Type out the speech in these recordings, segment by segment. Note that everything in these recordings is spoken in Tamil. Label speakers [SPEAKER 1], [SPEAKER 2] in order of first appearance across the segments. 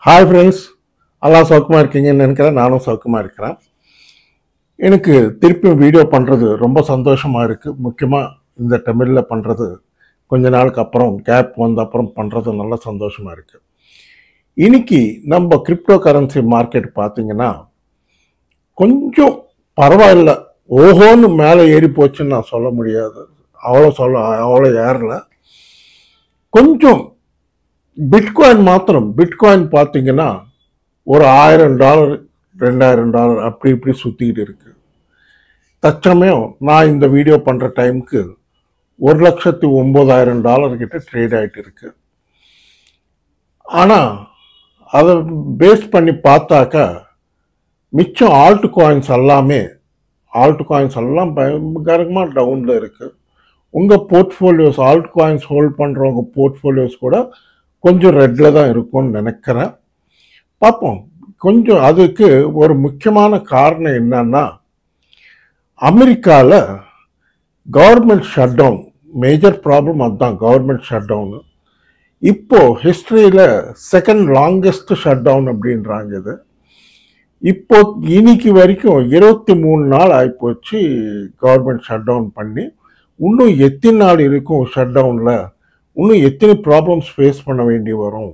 [SPEAKER 1] ஹாய் ஃப்ரெண்ட்ஸ், எல்லாம் சௌக்கமாக இருக்கீங்கன்னு நினைக்கிறேன். நானும் சௌக்கமாக இருக்கிறேன். எனக்கு திருப்பி வீடியோ பண்ணுறது ரொம்ப சந்தோஷமாக இருக்குது. முக்கியமாக இந்த தமிழில் பண்ணுறது கொஞ்ச நாளுக்கு அப்புறம் கேப் வந்த அப்புறம் பண்ணுறது நல்ல சந்தோஷமாக இருக்குது. இன்னைக்கு நம்ம கிரிப்டோ கரன்சி மார்க்கெட் பார்த்தீங்கன்னா கொஞ்சம் பரவாயில்ல, ஓஹோன்னு மேலே ஏறி போச்சுன்னு நான் சொல்ல முடியாது. அவ்வளோ ஏறல. கொஞ்சம் பிட்காயின் பார்த்தீங்கன்னா ஒரு $1000 $2000 அப்படி இப்படி சுற்றிக்கிட்டு இருக்கு. தற்சமயம் நான் இந்த வீடியோ பண்ணுற டைமுக்கு $1,09,000 கிட்ட ட்ரேட் ஆகிட்டு இருக்கு. ஆனால் அதை பேஸ் பண்ணி பார்த்தாக்கா மிச்சம் ஆல்ட் காயின்ஸ் எல்லாம் பயங்கரமாக டவுனில் இருக்குது. உங்கள் போர்ட்ஃபோலியோஸ் ஆல்ட் காயின்ஸ் ஹோல்ட் பண்ணுறவங்க போர்ட்ஃபோலியோஸ் கூட கொஞ்சம் ரெட்டில் தான் இருக்கும்னு நினைக்கிறேன். பார்ப்போம். கொஞ்சம் அதுக்கு ஒரு முக்கியமான காரணம் என்னன்னா, அமெரிக்காவில் government shutdown, major problem அதுதான், கவர்மெண்ட் ஷட் டவுனு. இப்போ ஹிஸ்டரியில் செகண்ட் லாங்கஸ்ட் ஷட் டவுன் அப்படின்றாங்க. இது இப்போ இன்னைக்கு வரைக்கும் 23 நாள் ஆகிப்போச்சு கவர்மெண்ட் ஷட் டவுன் பண்ணி. இன்னும் எத்தனை நாள் இருக்கும் ஷட் டவுனில், இன்னும் எத்தனை ப்ராப்ளம்ஸ் ஃபேஸ் பண்ண வேண்டி வரும்.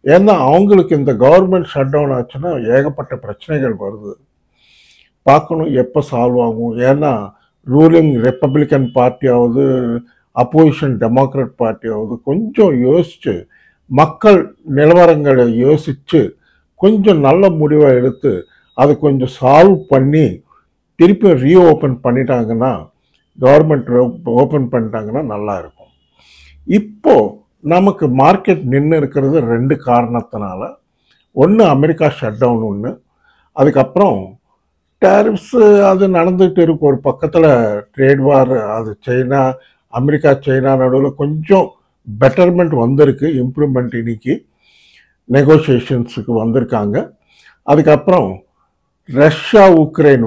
[SPEAKER 1] ஏன்னா அவங்களுக்கு இந்த கவர்மெண்ட் ஷட் டவுன் ஆச்சுன்னா ஏகப்பட்ட பிரச்சனைகள் வருது. பார்க்கணும் எப்போ சால்வ் ஆகும். ஏன்னா ரூலிங் ரிப்பப்ளிக்கன் பார்ட்டியாவது அப்போசிஷன் டெமோக்ராட் பார்ட்டியாவது கொஞ்சம் யோசித்து, மக்கள் நிலவரங்களை யோசித்து கொஞ்சம் நல்ல முடிவை எடுத்து அதை கொஞ்சம் சால்வ் பண்ணி திருப்பி ரீஓப்பன் பண்ணிட்டாங்கன்னா, கவர்மெண்ட் ஓப்பன் பண்ணிட்டாங்கன்னா நல்லா இருக்கும். இப்போ நமக்கு மார்க்கெட் நின்று இருக்கிறது 2 காரணத்தினால. ஒன்று அமெரிக்கா ஷட் டவுன், ஒன்று அதுக்கப்புறம் டேரிஃப்ஸு அது நடந்துகிட்டு இருக்கு. ஒரு பக்கத்தில் ட்ரேட் வார், அது அமெரிக்கா சைனா நடுவில் கொஞ்சம் பெட்டர்மெண்ட் வந்திருக்கு, இம்ப்ரூவ்மெண்ட். இன்னைக்கு நெகோசியேஷன்ஸுக்கு வந்திருக்காங்க. அதுக்கப்புறம் ரஷ்யா உக்ரைன்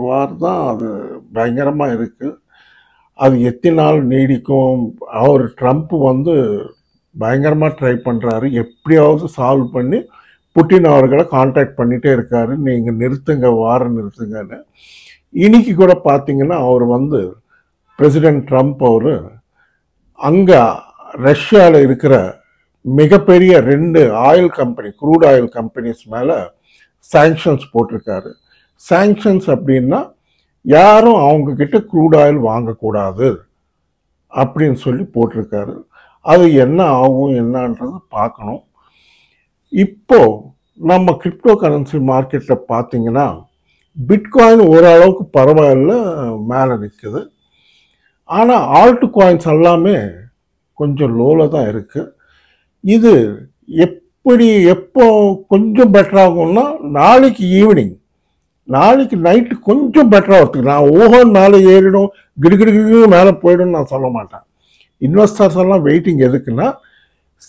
[SPEAKER 1] வார் தான் அது பயங்கரமாக இருக்குது. அது எத்தனை நாள் நீடிக்கும். அவர் ட்ரம்ப் பயங்கரமாக ட்ரை பண்ணுறாரு, எப்படியாவது சால்வ் பண்ணி புட்டின் அவர்களை கான்டாக்ட் பண்ணிகிட்டே இருக்காரு, நீங்கள் நிறுத்துங்க, வாரம் நிறுத்துங்கன்னு. இன்னைக்கு கூட பார்த்தீங்கன்னா அவர் பிரசிடென்ட் ட்ரம்ப் அங்கே ரஷ்யாவில் இருக்கிற மிகப்பெரிய 2 oil company, crude oil companies மேலே சாங்ஷன்ஸ் போட்டிருக்காரு. சாங்ஷன்ஸ் அப்படின்னா யாரும் அவங்கக்கிட்ட க்ரூட் ஆயில் வாங்கக்கூடாது அப்படின்னு சொல்லி போட்டிருக்காரு. அது என்ன ஆகும் என்னன்றது பார்க்கணும். இப்போ நம்ம கிரிப்டோ கரன்சி மார்க்கெட்டில் பார்த்தீங்கன்னா பிட்காயின் ஓரளவுக்கு பரவாயில்ல, மேலே நிற்குது. ஆனால் ஆல்ட் காயின்ஸ் எல்லாமே கொஞ்சம் லோவில் தான் இருக்குது. இது எப்போ கொஞ்சம் பெட்டர் ஆகும்னா, நாளைக்கு நைட்டு கொஞ்சம் பெட்டராக வரத்துக்கு. நான் ஓஹோன் மேலே ஏறிடும், கிடுகிடு மேலே போயிடும் நான் சொல்ல மாட்டேன். இன்வெஸ்டர்ஸ் எல்லாம் வெயிட்டிங் எதுக்குன்னா,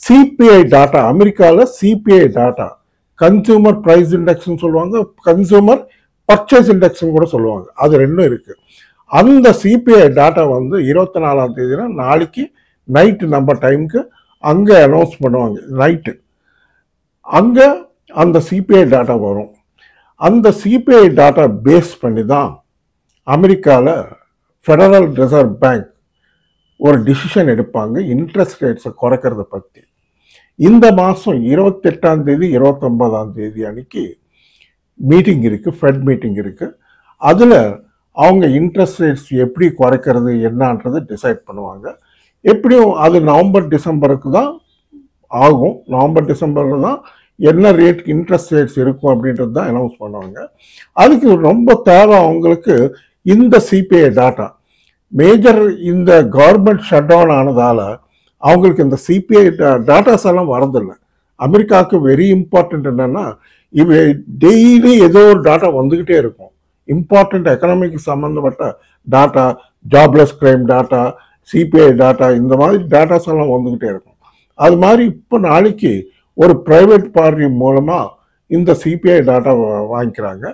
[SPEAKER 1] சிபிஐ டாட்டா, அமெரிக்காவில் சிபிஐ டாட்டா, கன்சூமர் ப்ரைஸ் இண்டெக்ஸ்ன்னு சொல்லுவாங்க, கன்சூமர் பர்ச்சேஸ் இண்டெக்ஸ்ன்னு கூட சொல்லுவாங்க. அது 2 இருக்குது. அந்த சிபிஐ டாட்டா 24ஆம் தேதினா நாளைக்கு நைட்டு நம்ம டைமுக்கு அங்கே அனௌன்ஸ் பண்ணுவாங்க. நைட்டு அங்கே அந்த சிபிஐ டாட்டா வரும். அந்த சிபிஐ டாட்டா பேஸ் பண்ணி தான் அமெரிக்காவில் ஃபெடரல் ரிசர்வ் பேங்க் ஒரு டிசிஷன் எடுப்பாங்க இன்ட்ரெஸ்ட் ரேட்ஸை குறைக்கிறத பற்றி. இந்த மாதம் 28ஆம் தேதி 29ஆம் தேதி அன்னைக்கு மீட்டிங் இருக்குது, ஃபெட் மீட்டிங் இருக்குது. அதில் அவங்க இன்ட்ரெஸ்ட் ரேட்ஸ் எப்படி குறைக்கிறது என்னன்றது டிசைட் பண்ணுவாங்க. எப்படியும் அது நவம்பர் டிசம்பருக்கு தான் ஆகும். நவம்பர் டிசம்பரில் தான் என்ன ரேட் இன்ட்ரெஸ்ட் ரேட்ஸ் இருக்கும் அப்படின்றது தான் அனௌன்ஸ் பண்ணுவாங்க. அதுக்கு ரொம்ப தேவை அவங்களுக்கு இந்த சிபிஐ டாட்டா. மேஜர் இந்த கவர்மெண்ட் ஷட் டவுன் ஆனதால் அவங்களுக்கு இந்த சிபிஐ டாட்டாஸ் எல்லாம் வரதில்லை. அமெரிக்காவுக்கு வெரி இம்பார்ட்டன்ட் என்னென்னா, டெய்லி ஏதோ ஒரு டாட்டா வந்துக்கிட்டே இருக்கும். இம்பார்ட்டண்ட் எக்கனாமிக் சம்மந்தப்பட்ட tata, jobless crime tata, CBI tata, இந்த மாதிரி டாட்டாஸ் எல்லாம் வந்துக்கிட்டே இருக்கும். அது மாதிரி இப்போ நாளைக்கு ஒரு ப்ரைவேட் பார்ட்டி மூலமாக இந்த சிபிஐ டாட்டா வாங்கிக்கிறாங்க.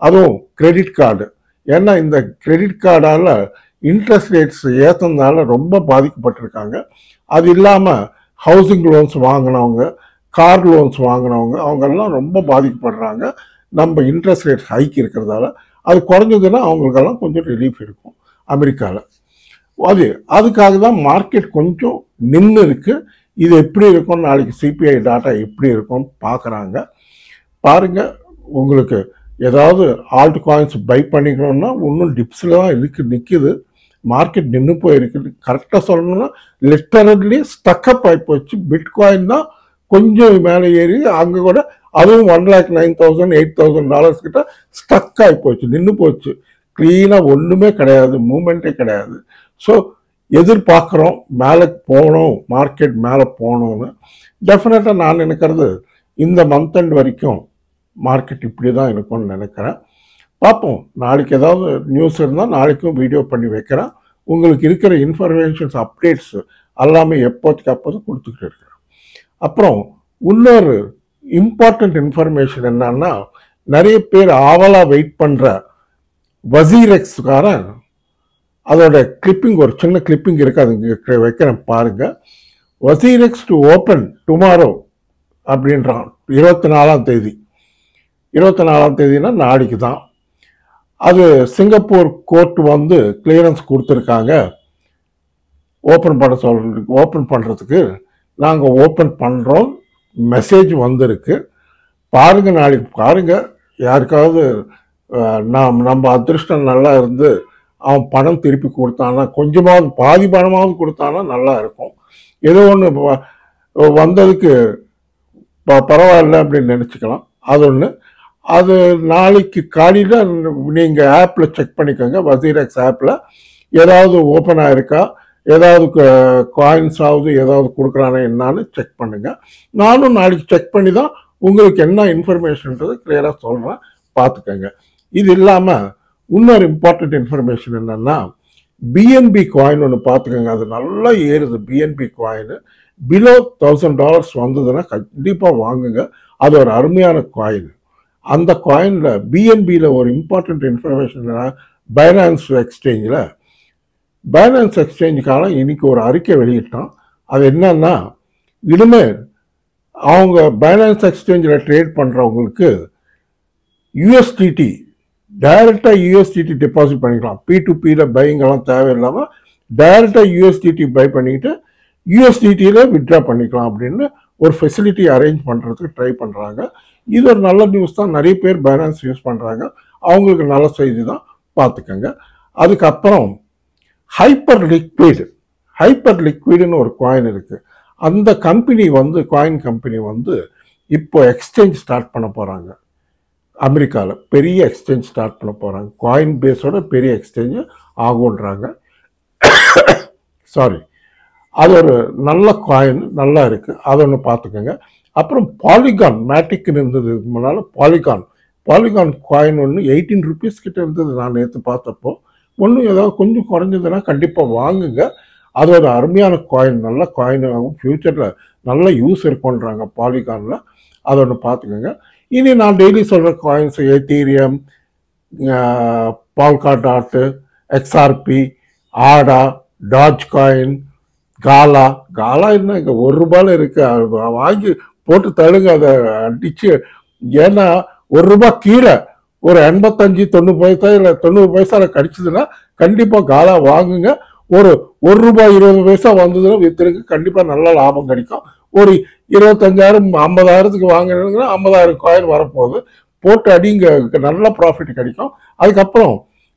[SPEAKER 1] அதுவும் கிரெடிட் கார்டு. ஏன்னா இந்த கிரெடிட் கார்டால் இன்ட்ரெஸ்ட் ரேட்ஸ் ஏற்றதுனால ரொம்ப பாதிக்கப்பட்டிருக்காங்க. அது இல்லாமல் ஹவுசிங் லோன்ஸ் வாங்கினவங்க, கார் லோன்ஸ் வாங்கினவங்க அவங்கெல்லாம் ரொம்ப பாதிக்கப்படுறாங்க. நம்ம இன்ட்ரெஸ்ட் ரேட் ஹைக் இருக்கிறதால அது குறைஞ்சதுன்னா அவங்களுக்கெல்லாம் கொஞ்சம் ரிலீஃப் இருக்கும் அமெரிக்காவில். அதுக்காக தான் மார்க்கெட் கொஞ்சம் நின்று இருக்கு. இது எப்படி இருக்கும், நாளைக்கு சிபிஐ டாட்டா எப்படி இருக்கும்னு பார்க்குறாங்க. பாருங்க, உங்களுக்கு ஏதாவது ஆல்ட் காயின்ஸ் பை பண்ணிக்கணும்னா இன்னும் டிப்ஸில் தான் நிற்குது. மார்க்கெட் நின்று போயிருக்குது. கரெக்டாக சொல்லணும்னா லிட்டரலி ஸ்டக்கப் ஆகி போச்சு. பிட்காயின் தான் கொஞ்சம் மேலே ஏறி அங்கே கூட அதுவும் 1,09,000 $8,000 கிட்ட ஸ்டக் ஆகி போச்சு, நின்று போச்சு. க்ளீனாக ஒன்றுமே கிடையாது, மூமெண்ட்டே கிடையாது. ஸோ எதிர்பார்க்குறோம் மேலே போகணும், மார்க்கெட் மேலே போகணும்னு. டெஃபினட்டாக நான் நினைக்கிறது இந்த மந்த் எண்ட் வரைக்கும் மார்க்கெட் இப்படி தான் இருக்கும்னு நினைக்கிறேன். பார்ப்போம், நாளைக்கு ஏதாவது நியூஸ் இருந்தால் நாளைக்கும் வீடியோ பண்ணி வைக்கிறேன். உங்களுக்கு இருக்கிற இன்ஃபர்மேஷன்ஸ் அப்டேட்ஸ் எல்லாமே எப்போதுக்கு அப்போது கொடுத்துக்கிட்டு இருக்கிறேன். அப்புறம் இன்னொரு இம்பார்ட்டண்ட் இன்ஃபர்மேஷன் என்னன்னா, நிறைய பேர் ஆவலாக வெயிட் பண்ணுற வசீரெக்ஸ்காரன் அதோட கிளிப்பிங், ஒரு சின்ன கிளிப்பிங் இருக்குது, அது வைக்கிறேன் பாருங்க. வசீரெக்ஸ் டு ஓப்பன் டுமாரோ அப்படின்றான். 24ஆம் தேதி, 24ஆம் தேதினா நாளைக்கு தான். அது சிங்கப்பூர் கோர்ட் வந்து கிளியரன்ஸ் கொடுத்துருக்காங்க ஓப்பன் பண்ணுறதுக்கு. நாங்கள் ஓப்பன் பண்ணுறோம், மெசேஜ் வந்திருக்கு. பாருங்கள், நாளைக்கு பாருங்கள். யாருக்காவது நம்ம அதிர்ஷ்டம் நல்லா இருந்து அவன் பணம் திருப்பி கொடுத்தானா, கொஞ்சமாவது பாதி பணமாவது கொடுத்தானா நல்லா இருக்கும். ஏதோ ஒன்று வந்ததுக்கு பரவாயில்ல அப்படின்னு நினச்சிக்கலாம். அது ஒன்று. அது நாளைக்கு காலையில் நீங்கள் ஆப்பில் செக் பண்ணிக்கோங்க. வசீரெக்ஸ் ஆப்பில் ஏதாவது ஓப்பன் ஆகிருக்கா, ஏதாவது காயின்ஸாவது ஏதாவது கொடுக்குறானே என்னான்னு செக் பண்ணுங்கள். நானும் நாளைக்கு செக் பண்ணி தான் உங்களுக்கு என்ன இன்ஃபர்மேஷன்ன்றது கிளியராக சொல்கிறேன், பார்த்துக்கோங்க. இது இல்லாமல் இன்னொரு இம்பார்ட்டண்ட் இன்ஃபர்மேஷன் என்னென்னா, பிஎன்பி காயின் ஒன்று பார்த்துக்கோங்க. அது நல்லா ஏறுது. பிஎன்பி காயின் பிலோ $1,000 வந்ததுன்னா கண்டிப்பாக வாங்குங்க. அது ஒரு அருமையான காயின். அந்த காயினில் பிஎன்பியில் ஒரு இம்பார்ட்டண்ட் இன்ஃபர்மேஷன் என்னன்னா, பைனான்ஸ் எக்ஸ்சேஞ்சுக்கான இன்னைக்கு ஒரு அறிக்கை வெளியிட்டான். அது என்னன்னா, இனிமேல் அவங்க பைனான்ஸ் எக்ஸ்சேஞ்சில் ட்ரேட் பண்ணுறவங்களுக்கு யூஎஸ்டிடி டைரெக்டாக யூஎஸ்டிடி டெபாசிட் பண்ணிக்கலாம். P2Pயில் பைங்கெல்லாம் தேவையில்லாமல் டைரெக்டாக யூஎஸ்டிடி பை பண்ணிக்கிட்டு யூஎஸ்டிடியில் வித்ட்ரா பண்ணிக்கலாம் அப்படின்னு ஒரு ஃபெசிலிட்டி அரேஞ்ச் பண்ணுறதுக்கு ட்ரை பண்ணுறாங்க. இது ஒரு நல்ல நியூஸ் தான். நிறைய பேர் பைனான்ஸ் யூஸ் பண்ணுறாங்க, அவங்களுக்கு நல்ல செய்தி தான், பார்த்துக்கோங்க. அதுக்கப்புறம் ஹைப்பர் லிக்விடுன்னு ஒரு காயின் இருக்குது. அந்த கம்பெனி வந்து காயின் கம்பெனி வந்து இப்போ எக்ஸ்சேஞ்ச் ஸ்டார்ட் பண்ண போகிறாங்க. அமெரிக்காவில் பெரிய எக்ஸ்சேஞ்ச் ஸ்டார்ட் பண்ண போகிறாங்க. காயின் பேஸோட பெரிய எக்ஸ்சேஞ்சு ஆகுன்றாங்க. சாரி, அது ஒரு நல்ல காயின், நல்லா இருக்குது. அது ஒன்று பார்த்துக்கோங்க. அப்புறம் பாலிகான் மேட்டிக்னு இருந்தது முன்னால். பாலிகான் காயின் ஒன்று 18 ரூபீஸ் கிட்ட இருந்தது நான் நேற்று பார்த்தப்போ. ஒன்றும் ஏதாவது கொஞ்சம் குறைஞ்சதுன்னா கண்டிப்பாக வாங்குங்க. அது ஒரு அருமையான காயின், நல்ல காயின் ஆகும். ஃப்யூச்சரில் நல்ல யூஸ் இருக்குன்றாங்க பாலிகானில். அதை ஒன்று பார்த்துக்கோங்க. இனி நான் டெய்லி சொல்கிற காயின்ஸ் எத்தீரியம், பால்காட், XRP, ஆடா, டாஜ் காயின், காலா என்ன இங்கே $1 இருக்கு, வாங்கி போட்டு தழுங்க, அதை அடிச்சு. ஏன்னா $1 கீழே ஒரு 85-90 பைசா இல்லை 90 பைசாவில் கிடைச்சதுன்னா கண்டிப்பாக காலா வாங்குங்க. ஒரு $1.20 வந்ததுன்னா வித்துருக்கு, கண்டிப்பாக நல்ல லாபம் கிடைக்கும். ஒரு 25,000 50,000க்கு வாங்கினீங்கன்னா 50,000 காயின் வரப்போகுது, போட்டு அடிங்க, நல்ல ப்ராஃபிட் கிடைக்கும். அதுக்கப்புறம்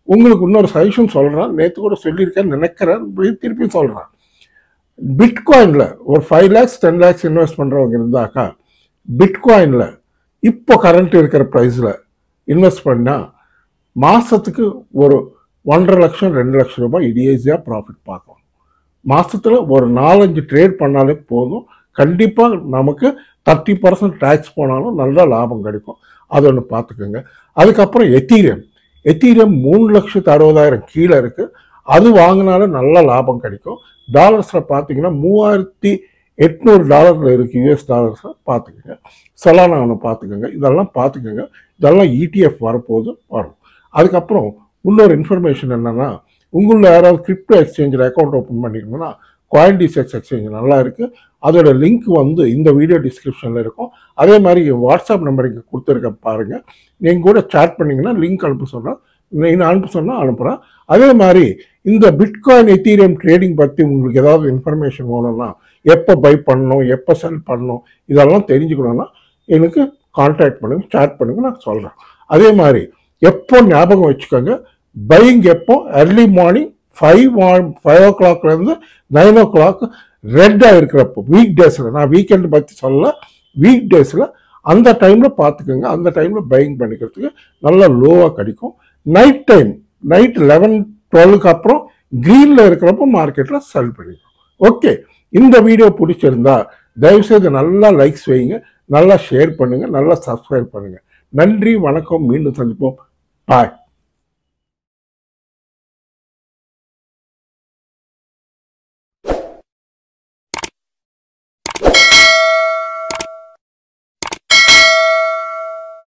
[SPEAKER 1] உங்களுக்கு இன்னொரு சஜஷன் சொல்கிறேன், நேற்று கூட சொல்லியிருக்கேன்னு நினைக்கிறேன், திருப்பி சொல்கிறேன். பிட்காயினில் ஒரு 5 lakhs 10 lakhs இன்வெஸ்ட் பண்ணுறவங்க இருந்தாக்கா, பிட்காயினில் இப்போ கரண்ட் இருக்கிற ப்ரைஸில் இன்வெஸ்ட் பண்ணால் மாதத்துக்கு ஒரு 1.5 லட்சம் 2 லட்சம் ரூபாய் ஈஸியாக ப்ராஃபிட் பார்க்கலாம். மாதத்தில் ஒரு 4-5 ட்ரேட் பண்ணாலே போதும், கண்டிப்பாக நமக்கு 30% டேக்ஸ் போனாலும் நல்ல லாபம் கிடைக்கும். அது ஒன்று பார்த்துக்கோங்க. அதுக்கப்புறம் எத்தீரியம் 3,60,000 கீழே இருக்குது. அது வாங்கினாலும் நல்ல லாபம் கிடைக்கும். டாலர்ஸில் பார்த்தீங்கன்னா $3,800 இருக்குது, US டாலர்ஸில் பார்த்துக்கோங்க. சொலானா ஒன்று பார்த்துக்கோங்க. இதெல்லாம் பார்த்துக்கோங்க. இதெல்லாம் ETF வரப்போது வரும். அதுக்கப்புறம் இன்னொரு இன்ஃபர்மேஷன் என்னென்னா, உங்களில் யாராவது கிரிப்டோ எக்ஸ்சேஞ்சில் அக்கௌண்ட் ஓப்பன் பண்ணிக்கணும்னா CoinDesk எக்ஸ்சேஞ்ச் நல்லா இருக்குது. அதோட லிங்க் வந்து இந்த வீடியோ டிஸ்கிரிப்ஷனில் இருக்கும். அதே மாதிரி வாட்ஸ்அப் நம்பர் இங்கே கொடுத்துருக்கேன் பாருங்கள். நீங்கள் கூட சேட் பண்ணிங்கன்னா லிங்க் அனுப்ப சொன்னால் நான் அனுப்ப சொன்னால் அனுப்புகிறேன். அதே மாதிரி இந்த பிட்காயின் எத்தீரியம் ட்ரேடிங் பற்றி உங்களுக்கு ஏதாவது இன்ஃபர்மேஷன் வேணும்னா, எப்போ பை பண்ணணும், எப்போ செல் பண்ணணும், இதெல்லாம் தெரிஞ்சுக்கணுன்னா எனக்கு கான்டாக்ட் பண்ணுங்கள், சேட் பண்ணுங்கள், நான் சொல்கிறேன். அதே மாதிரி எப்போ ஞாபகம் வச்சுக்கோங்க, பையிங் எப்போ early morning 5 o'clockலேருந்து 9 o'clock ரெட்டாக இருக்கிறப்போ, வீக் டேஸில், நான் வீக்கெண்டு பற்றி சொல்ல, வீக் டேஸில் அந்த டைமில் பார்த்துக்கோங்க. அந்த டைமில் பையிங் பண்ணிக்கிறதுக்கு நல்லா லோவாக கிடைக்கும். நைட் டைம், நைட் 11-12க்கு அப்புறம் க்ரீனில் இருக்கிறப்போ மார்க்கெட்டில் செல் பண்ணிக்கும். ஓகே, இந்த வீடியோ பிடிச்சிருந்தா தயவுசெய்து நல்லா லைக்ஸ் வைங்க, நல்லா ஷேர் பண்ணுங்கள், நல்லா சப்ஸ்கிரைப் பண்ணுங்கள். நன்றி, வணக்கம், மீண்டும் சந்திப்போம். பாய்.